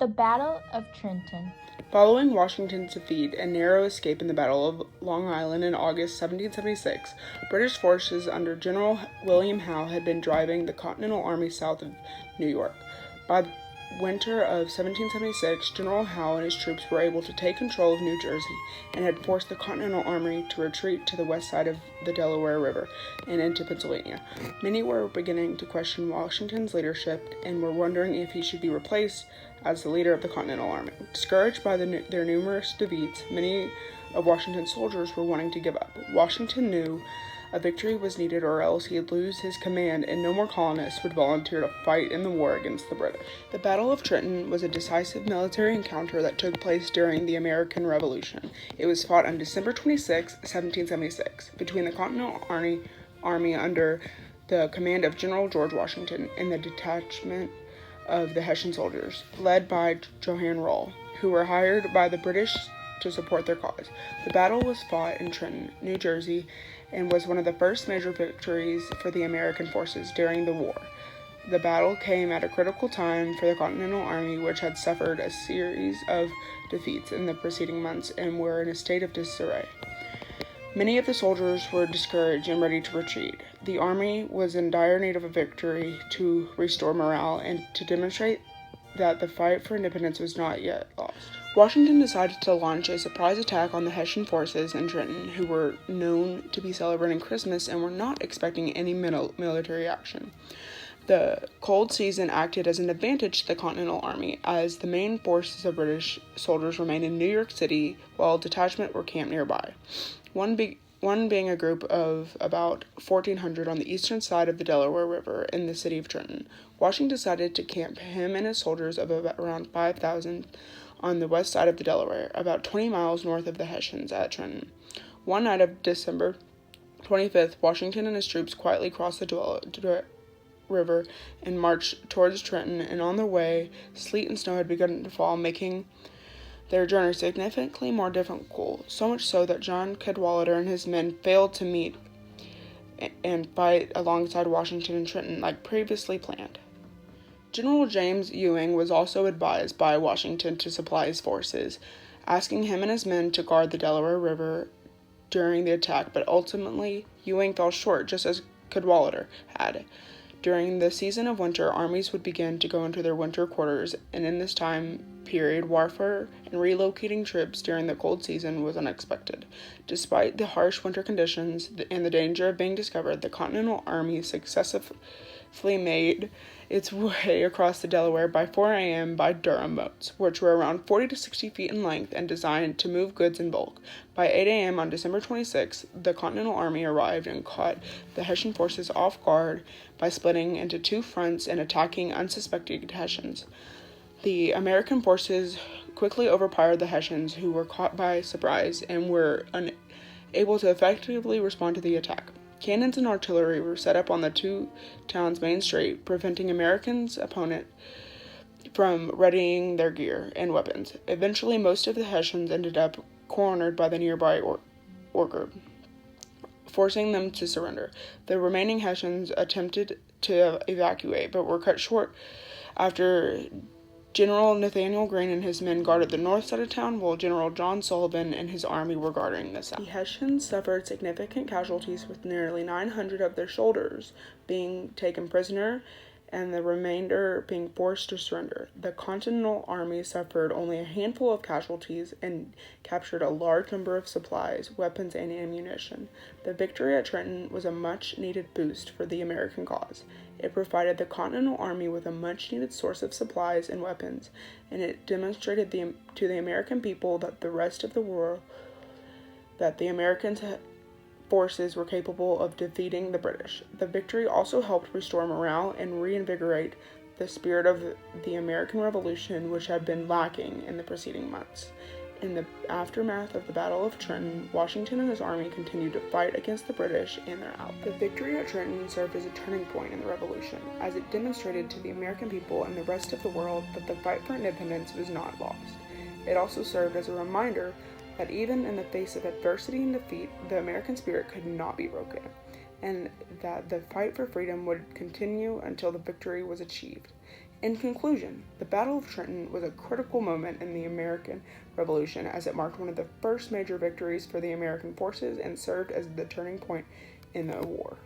The Battle of Trenton. Following Washington's defeat and narrow escape in the Battle of Long Island in August 1776, British forces under General William Howe had been driving the Continental Army south of New York. By the winter of 1776, General Howe and his troops were able to take control of New Jersey and had forced the Continental Army to retreat to the west side of the Delaware River and into Pennsylvania. Many were beginning to question Washington's leadership and were wondering if he should be replaced as the leader of the Continental Army. Discouraged by their numerous defeats, many of Washington's soldiers were wanting to give up. Washington knew a victory was needed or else he'd lose his command and no more colonists would volunteer to fight in the war against the British. The Battle of Trenton was a decisive military encounter that took place during the American Revolution. It was fought on December 26, 1776, between the Continental Army under the command of General George Washington and the detachment of the Hessian soldiers, led by Johann Rall, who were hired by the British to support their cause. The battle was fought in Trenton, New Jersey, and was one of the first major victories for the American forces during the war. The battle came at a critical time for the Continental Army, which had suffered a series of defeats in the preceding months and were in a state of disarray. Many of the soldiers were discouraged and ready to retreat. The army was in dire need of a victory to restore morale and to demonstrate that the fight for independence was not yet lost. Washington decided to launch a surprise attack on the Hessian forces in Trenton, who were known to be celebrating Christmas and were not expecting any military action. The cold season acted as an advantage to the Continental Army, as the main forces of British soldiers remained in New York City, while detachments were camped nearby. One being a group of about 1,400 on the eastern side of the Delaware River in the city of Trenton. Washington decided to camp him and his soldiers of around 5,000 on the west side of the Delaware, about 20 miles north of the Hessians at Trenton. One night of December 25th, Washington and his troops quietly crossed the river and marched towards Trenton, and on their way, sleet and snow had begun to fall, making their journey significantly more difficult, so much so that John Cadwalader and his men failed to meet and fight alongside Washington and Trenton like previously planned. General James Ewing was also advised by Washington to supply his forces, asking him and his men to guard the Delaware River during the attack, but ultimately Ewing fell short, just as Cadwalader had. During the season of winter, armies would begin to go into their winter quarters, and in this time period, warfare and relocating troops during the cold season was unexpected. Despite the harsh winter conditions and the danger of being discovered, the Continental Army successfully made its way across the Delaware by 4 a.m. by Durham boats, which were around 40 to 60 feet in length and designed to move goods in bulk. By 8 a.m. on December 26, the Continental Army arrived and caught the Hessian forces off guard by splitting into two fronts and attacking unsuspecting Hessians. The American forces quickly overpowered the Hessians, who were caught by surprise and were unable to effectively respond to the attack. Cannons and artillery were set up on the two towns' main street, preventing Americans' opponent from readying their gear and weapons. Eventually, most of the Hessians ended up cornered by the nearby Orger, forcing them to surrender. The remaining Hessians attempted to evacuate, but were cut short after General Nathanael Greene and his men guarded the north side of town, while General John Sullivan and his army were guarding the south. The Hessians suffered significant casualties, with nearly 900 of their soldiers being taken prisoner and the remainder being forced to surrender. The Continental Army suffered only a handful of casualties and captured a large number of supplies, weapons, and ammunition. The victory at Trenton was a much-needed boost for the American cause. It provided the Continental Army with a much-needed source of supplies and weapons, and it demonstrated to the American people that the rest of the world that the American forces were capable of defeating the British. The victory also helped restore morale and reinvigorate the spirit of the American Revolution, which had been lacking in the preceding months. In the aftermath of the Battle of Trenton, Washington and his army continued to fight against the British and their allies. The victory at Trenton served as a turning point in the Revolution, as it demonstrated to the American people and the rest of the world that the fight for independence was not lost. It also served as a reminder that even in the face of adversity and defeat, the American spirit could not be broken, and that the fight for freedom would continue until the victory was achieved. In conclusion, the Battle of Trenton was a critical moment in the American Revolution as it marked one of the first major victories for the American forces and served as the turning point in the war.